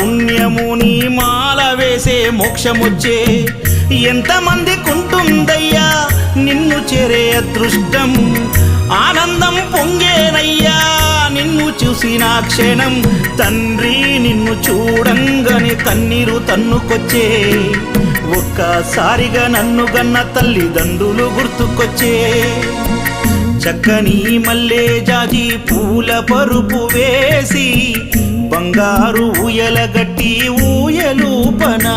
పుణ్యముని మాల వేసే మోక్షమొచ్చే ఎంతమందికుంటుందయ్యా నిన్ను చేరే అదృష్టం ఆనందం పొంగేనయ్యా నిన్ను చూసిన క్షణం తండ్రి నిన్ను చూడంగానే కన్నీరు తన్నుకొచ్చే ఒక్కసారిగా నన్ను గన్న తల్లిదండ్రులు గుర్తుకొచ్చే చక్కని మల్లె జాజి పూల పరుపు వేసి బంగారు ఊయల గట్టి ఊయలూపనా